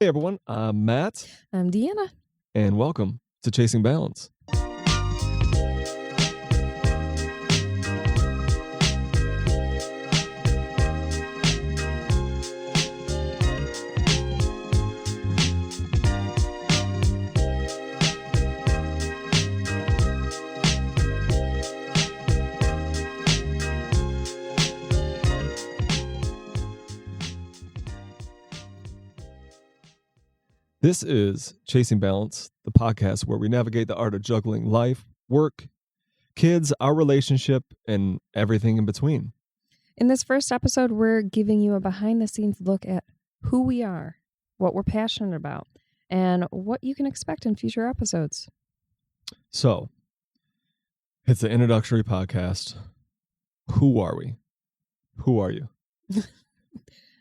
Hey everyone, I'm Matt. I'm Deanna. And welcome to Chasing Balance. This is Chasing Balance, the podcast where we navigate the art of juggling life, work, kids, our relationship, and everything in between. In this first episode, we're giving you a behind-the-scenes look at who we are, what we're passionate about, and what you can expect in future episodes. So, it's an introductory podcast. Who are we? Who are you?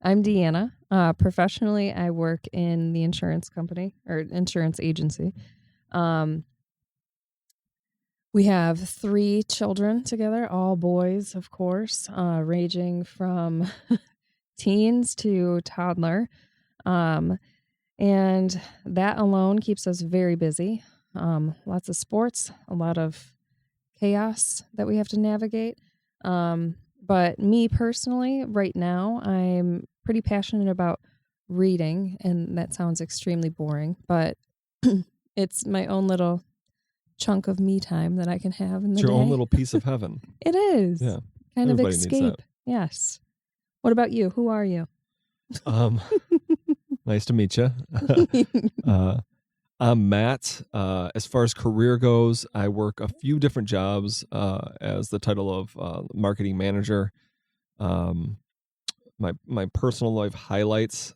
I'm Deanna. Professionally, I work in the insurance company or insurance agency. We have 3 children together, all boys, of course, ranging from teens to toddler. And that alone keeps us very busy. Lots of sports, a lot of chaos that we have to navigate. But me personally, right now, I'm pretty passionate about reading, and that sounds extremely boring, but it's my own little chunk of me time that I can have in the day. It's your own little piece of heaven. It is. Yeah. Kind Everybody of needs escape. that. Yes. What about you? Who are you? Nice to meet you. I'm Matt. As far as career goes, I work a few different jobs as the title of marketing manager. My personal life highlights,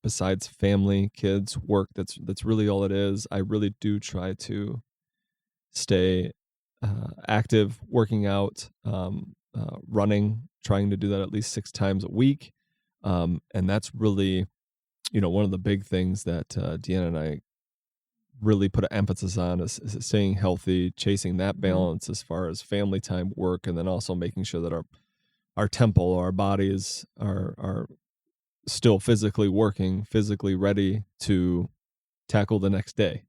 besides family, kids, work, that's really all it is. I really do try to stay active, working out, running, trying to do that at least 6 times a week. And that's really, one of the big things that Deanna and I really put an emphasis on is staying healthy, chasing that balance as far as family time, work, and then also making sure that our temple, our bodies are still physically working, physically ready to tackle the next day.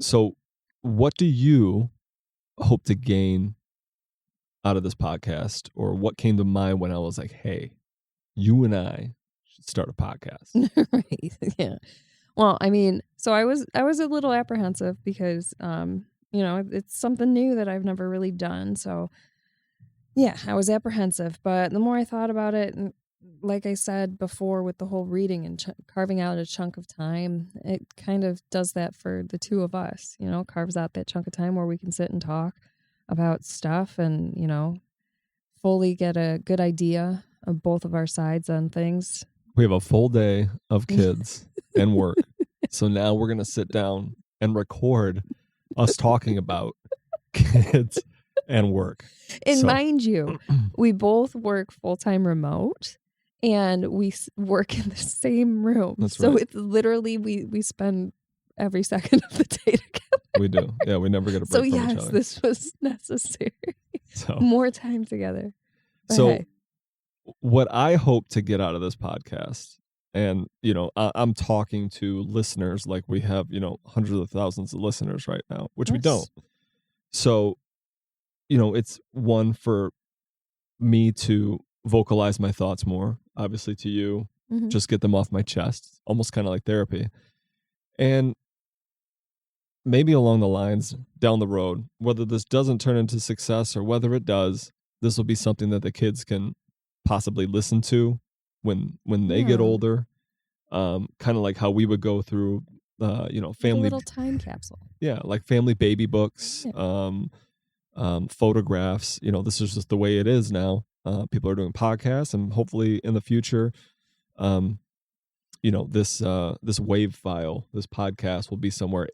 So what do you hope to gain out of this podcast, or what came to mind when I was like, hey, you and I should start a podcast? Right. Yeah. Well, I mean, so I was a little apprehensive because, it's something new that I've never really done. So yeah, I was apprehensive, but the more I thought about it, and like I said before, with the whole reading and carving out a chunk of time, it kind of does that for the two of us, carves out that chunk of time where we can sit and talk about stuff and, fully get a good idea of both of our sides on things. We have a full day of kids and work. So now we're going to sit down and record us talking about kids and work. And mind you, we both work full-time remote and we work in the same room. That's so right. It's literally, we spend every second of the day together. We do. Yeah, we never get a break So from each yes, other. this was necessary. So, more time together. But so hey. What I hope to get out of this podcast, and, I'm talking to listeners like we have, hundreds of thousands of listeners right now, which we don't. So, it's one for me to vocalize my thoughts more, obviously to you, just get them off my chest, almost kind of like therapy. And maybe along the lines down the road, whether this doesn't turn into success or whether it does, this will be something that the kids can possibly listen to when they get older. Kind of like how we would go through, family, like a little time capsule. Yeah, like family baby books, photographs. This is just the way it is now. People are doing podcasts, and hopefully in the future, this wave file, this podcast will be somewhere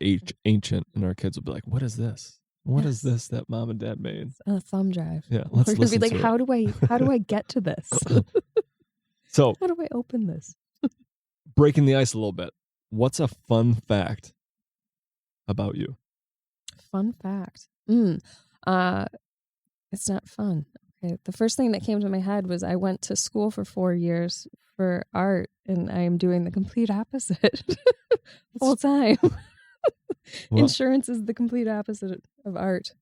ancient, and our kids will be like, "What is this? What is this that mom and dad made?" A thumb drive. Yeah, let's listen be like, to how it. do I get to this? So how do I open this? Breaking the ice a little bit. What's a fun fact about you? Fun fact. It's not fun. Okay. The first thing that came to my head was I went to school for 4 years for art, and I am doing the complete opposite full time. Well, Insurance is the complete opposite of art.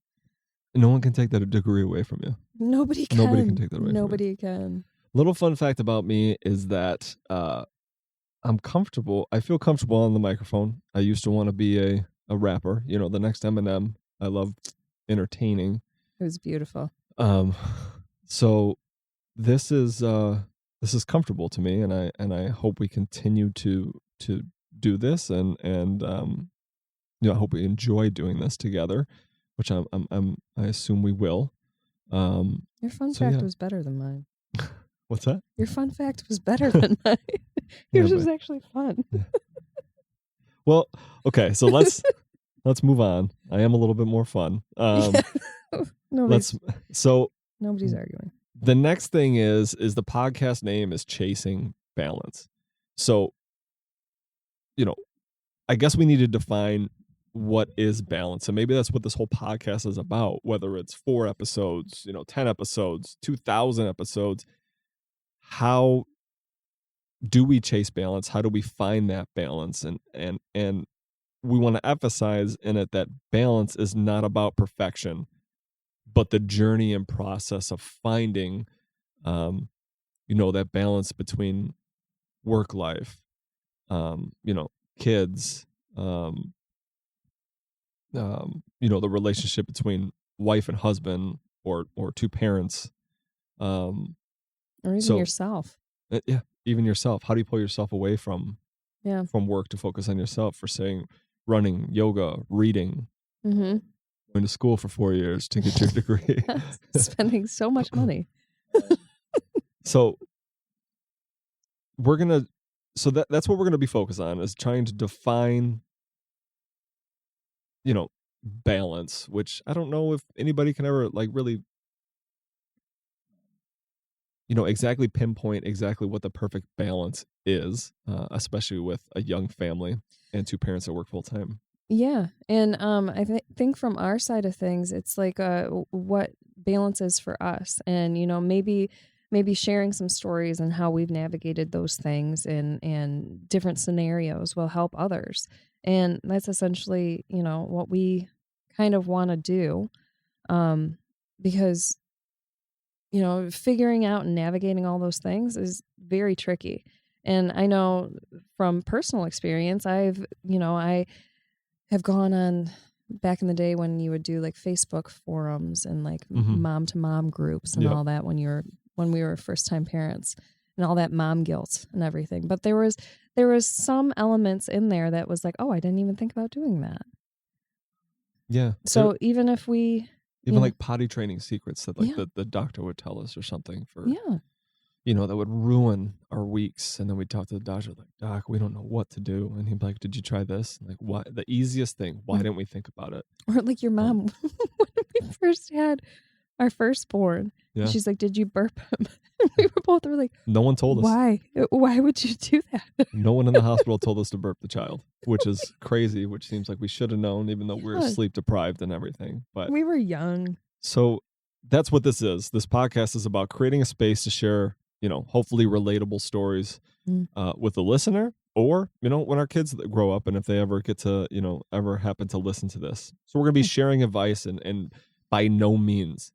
no one can take that degree away from you. Nobody can. Nobody can take that away from you. Nobody can. Little fun fact about me is that I'm comfortable. I feel comfortable on the microphone. I used to want to be a rapper, the next Eminem. I love entertaining. It was beautiful. So this is comfortable to me, and I hope we continue to do this, and I hope we enjoy doing this together, which I assume we will. Your fun fact was better than mine. What's that? Your fun fact was better than mine. Yours was actually fun. Well, okay, so let's move on. I am a little bit more fun. Nobody's Nobody's arguing. The next thing is the podcast name is Chasing Balance. So, I guess we need to define what is balance. And maybe that's what this whole podcast is about, whether it's 4 episodes, 10 episodes, 2,000 episodes. How do we chase balance? How do we find that balance? And we want to emphasize in it that balance is not about perfection, but the journey and process of finding, that balance between work life, kids, the relationship between wife and husband, or 2 parents, or even yourself. Yeah, even yourself. How do you pull yourself away from work to focus on yourself? For saying running, yoga, reading, going to school for 4 years to get your degree, spending so much money. So that's what we're gonna be focused on, is trying to define, balance, which I don't know if anybody can ever really exactly pinpoint exactly what the perfect balance is, especially with a young family and 2 parents that work full time. Yeah. And I think from our side of things, it's like what balance is for us. And, maybe sharing some stories and how we've navigated those things and different scenarios will help others. And that's essentially, what we kind of want to do, because figuring out and navigating all those things is very tricky. And I know from personal experience, I have gone on back in the day when you would do like Facebook forums and like mom to mom groups and all that when we were first time parents, and all that mom guilt and everything. But there was some elements in there that was like, oh, I didn't even think about doing that. Yeah. So even if we like potty training secrets that the doctor would tell us or something for, that would ruin our weeks. And then we'd talk to the doctor like, Doc, we don't know what to do. And he'd be like, did you try this? Like, what? The easiest thing. Why didn't we think about it? Or like your mom, when we first had our firstborn, she's like, did you burp him? We were both like, no one told us. Why? Why would you do that? No one in the hospital told us to burp the child, which is crazy, which seems like we should have known, even though we were sleep deprived and everything. But we were young. So that's what this is. This podcast is about creating a space to share, hopefully relatable stories with the listener, or, when our kids grow up and if they ever get to, ever happen to listen to this. So we're going to be sharing advice, and by no means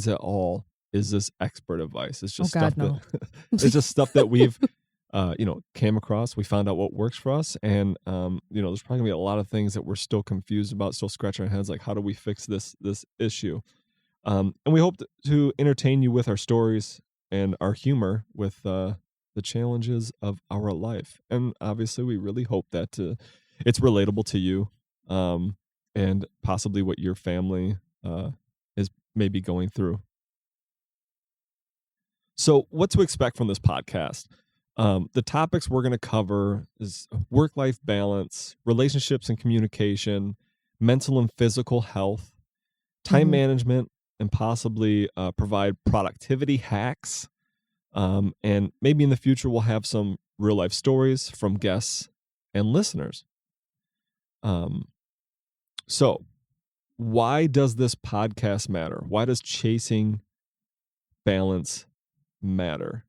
at all is this expert advice. It's just it's just stuff that we've came across. We found out what works for us, and there's probably gonna be a lot of things that we're still confused about, still scratching our heads like, how do we fix this issue? And we hope to entertain you with our stories and our humor with the challenges of our life. And obviously we really hope that it's relatable to you, and possibly what your family is maybe going through. So what to expect from this podcast? The topics we're going to cover is work-life balance, relationships and communication, mental and physical health, time management, and possibly provide productivity hacks. And maybe in the future, we'll have some real-life stories from guests and listeners. So why does this podcast matter? Why does chasing balance matter?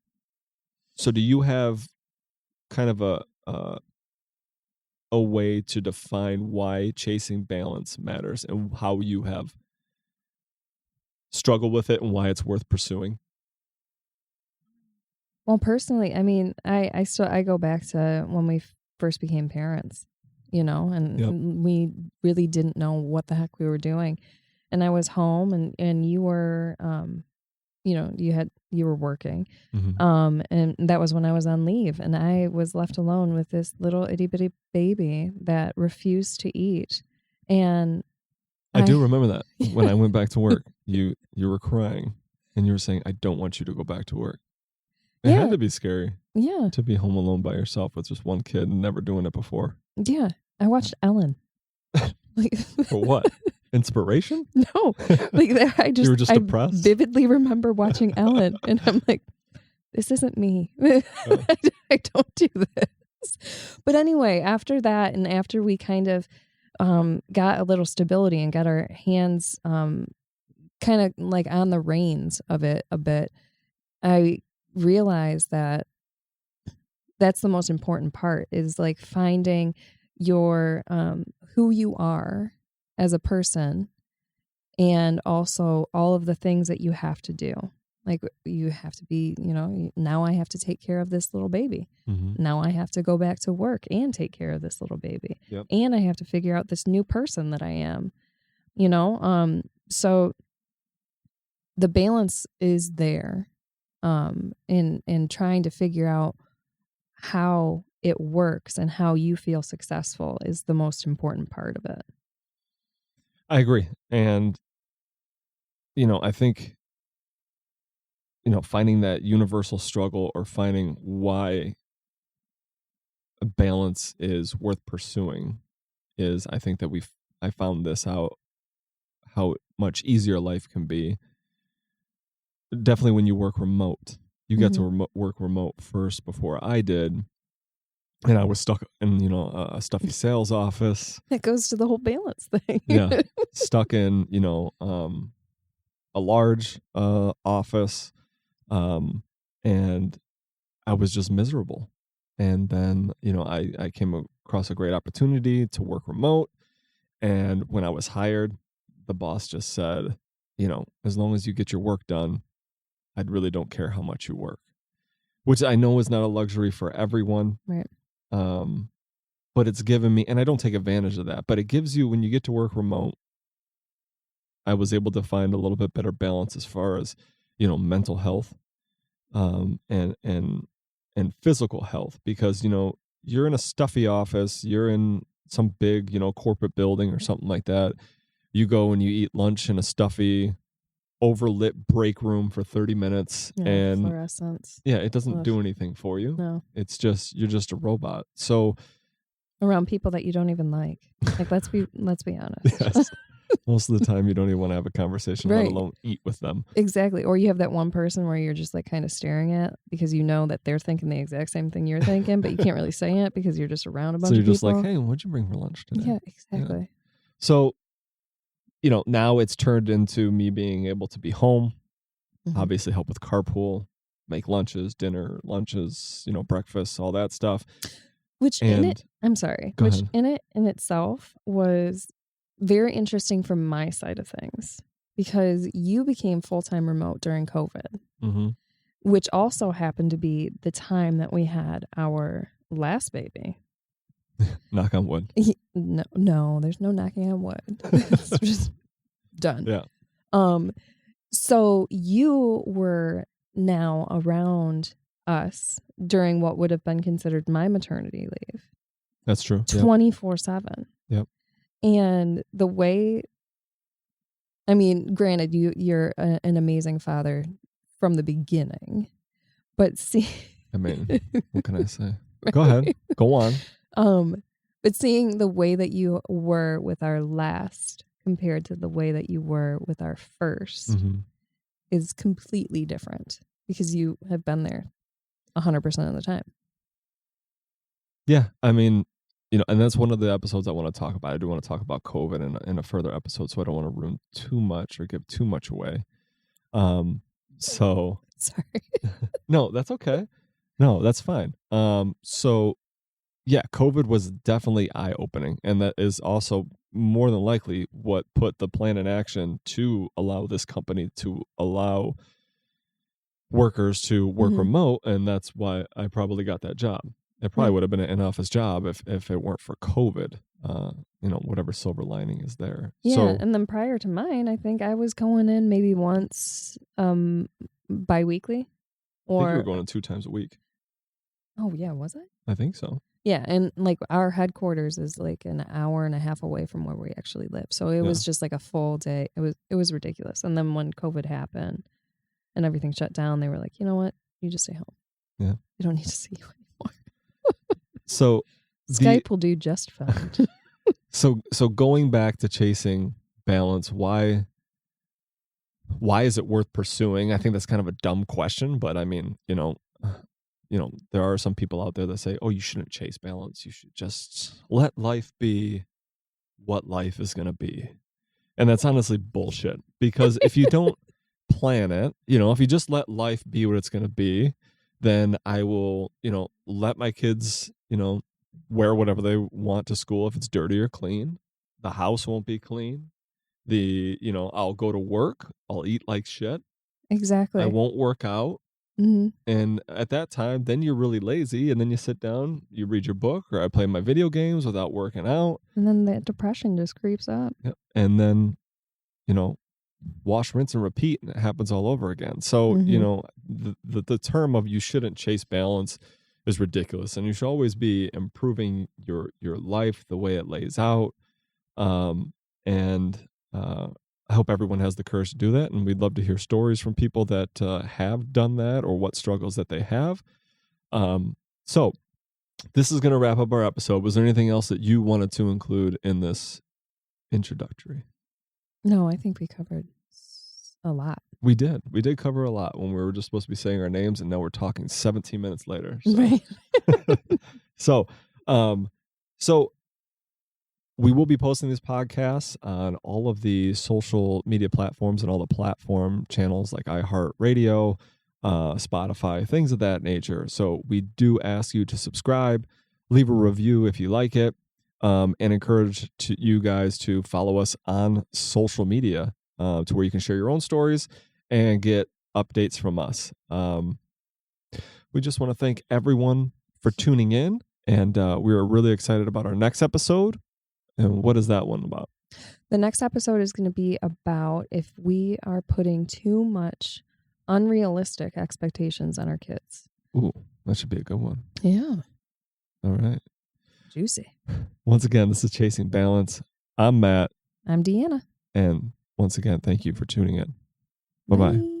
So do you have kind of a way to define why chasing balance matters and how you have struggled with it and why it's worth pursuing? Well, personally, I mean, I go back to when we first became parents, and Yep. we really didn't know what the heck we were doing. And I was home, and you were, you were working, Mm-hmm. and that was when I was on leave, and I was left alone with this little itty bitty baby that refused to eat, and I do remember that when I went back to work, you were crying and you were saying, "I don't want you to go back to work." It had to be scary. Yeah. To be home alone by yourself with just one kid and never doing it before. Yeah. I watched Ellen. For what? Inspiration? No. I You were just depressed? vividly remember watching Ellen, and I'm like, this isn't me. I don't do this. But anyway, after that, and after we kind of got a little stability and got our hands kind of like on the reins of it a bit, I realized that that's the most important part, is like finding your who you are as a person, and also all of the things that you have to do. Like, you have to be, now I have to take care of this little baby. Mm-hmm. Now I have to go back to work and take care of this little baby. Yep. And I have to figure out this new person that I am, so the balance is there, in trying to figure out how it works and how you feel successful is the most important part of it. I agree. And, I think, finding that universal struggle or finding why a balance is worth pursuing is, I think that I found this out, how much easier life can be. Definitely when you work remote. You get to work remote first before I did. And I was stuck in, a stuffy sales office. It goes to the whole balance thing. Yeah. Stuck in, a large office. And I was just miserable. And then, I came across a great opportunity to work remote. And when I was hired, the boss just said, as long as you get your work done, I really don't care how much you work, which I know is not a luxury for everyone. Right. But it's given me, and I don't take advantage of that, but it gives you, when you get to work remote, I was able to find a little bit better balance as far as, mental health, and physical health, because, you're in a stuffy office, you're in some big, corporate building or something like that. You go and you eat lunch in a stuffy, overlit break room for 30 minutes, and fluorescence. Yeah, it doesn't do anything for you. No. It's just, you're just a robot. So around people that you don't even like. Like, let's be honest. Yes. Most of the time you don't even want to have a conversation, Right. let alone eat with them. Exactly. Or you have that one person where you're just like kind of staring at, because you know that they're thinking the exact same thing you're thinking, but you can't really say it because you're just around a bunch of people. So you're just like, hey, what'd you bring for lunch today? Yeah, exactly. Yeah. So, now it's turned into me being able to be home, obviously help with carpool, make lunches, dinner, lunches, breakfast, all that stuff. Which in itself was very interesting from my side of things, because you became full-time remote during COVID, which also happened to be the time that we had our last baby. Knock on wood. No, there's no knocking on wood. It's just done. Yeah. So you were now around us during what would have been considered my maternity leave. That's true. 24/7. Yep. And the way, I mean, granted, you're an amazing father from the beginning, but see, I mean, what can I say? Go ahead. Go on. But seeing the way that you were with our last compared to the way that you were with our first is completely different, because you have been there 100% of the time. Yeah. I mean, and that's one of the episodes I want to talk about. I do want to talk about COVID in a further episode, so I don't want to ruin too much or give too much away. So sorry. No, that's okay. No, that's fine. So yeah, COVID was definitely eye-opening, and that is also more than likely what put the plan in action to allow this company to allow workers to work remote, and that's why I probably got that job. It probably would have been an in-office job if it weren't for COVID. Whatever silver lining is there. Yeah, So, and then prior to mine, I think I was going in maybe once bi-weekly, I think you were or going in 2 times a week. oh yeah, was I? I think so. Yeah, and like our headquarters is like an hour and a half away from where we actually live, so it was just like a full day. It was ridiculous. And then when COVID happened and everything shut down, they were like, you know what? You just stay home. Yeah, we don't need to see you anymore. So Skype will do just fine. So going back to chasing balance, why is it worth pursuing? I think that's kind of a dumb question, but I mean, there are some people out there that say, "Oh, you shouldn't chase balance. You should just let life be what life is going to be." And that's honestly bullshit, because if you don't plan it, if you just let life be what it's going to be, then I will, let my kids, wear whatever they want to school. If it's dirty or clean, the house won't be clean. I'll go to work. I'll eat like shit. Exactly. I won't work out. And at that time, then you're really lazy, and then you sit down, you read your book, or I play my video games without working out. And then the depression just creeps up. Yep. And then, wash, rinse, and repeat, and it happens all over again. So, the term of you shouldn't chase balance is ridiculous, and you should always be improving your life the way it lays out. I hope everyone has the courage to do that, and we'd love to hear stories from people that have done that, or what struggles that they have. So this is going to wrap up our episode. Was there anything else that you wanted to include in this introductory? No, I think we covered a lot. We did cover a lot when we were just supposed to be saying our names, and now we're talking 17 minutes later. So. Right. So we will be posting this podcast on all of the social media platforms and all the platform channels like iHeartRadio, Spotify, things of that nature. So we do ask you to subscribe, leave a review if you like it, and encourage you guys to follow us on social media to where you can share your own stories and get updates from us. We just want to thank everyone for tuning in, and we're really excited about our next episode. And what is that one about? The next episode is going to be about if we are putting too much unrealistic expectations on our kids. Ooh, that should be a good one. Yeah. All right. Juicy. Once again, this is Chasing Balance. I'm Matt. I'm Deanna. And once again, thank you for tuning in. Bye-bye. Bye.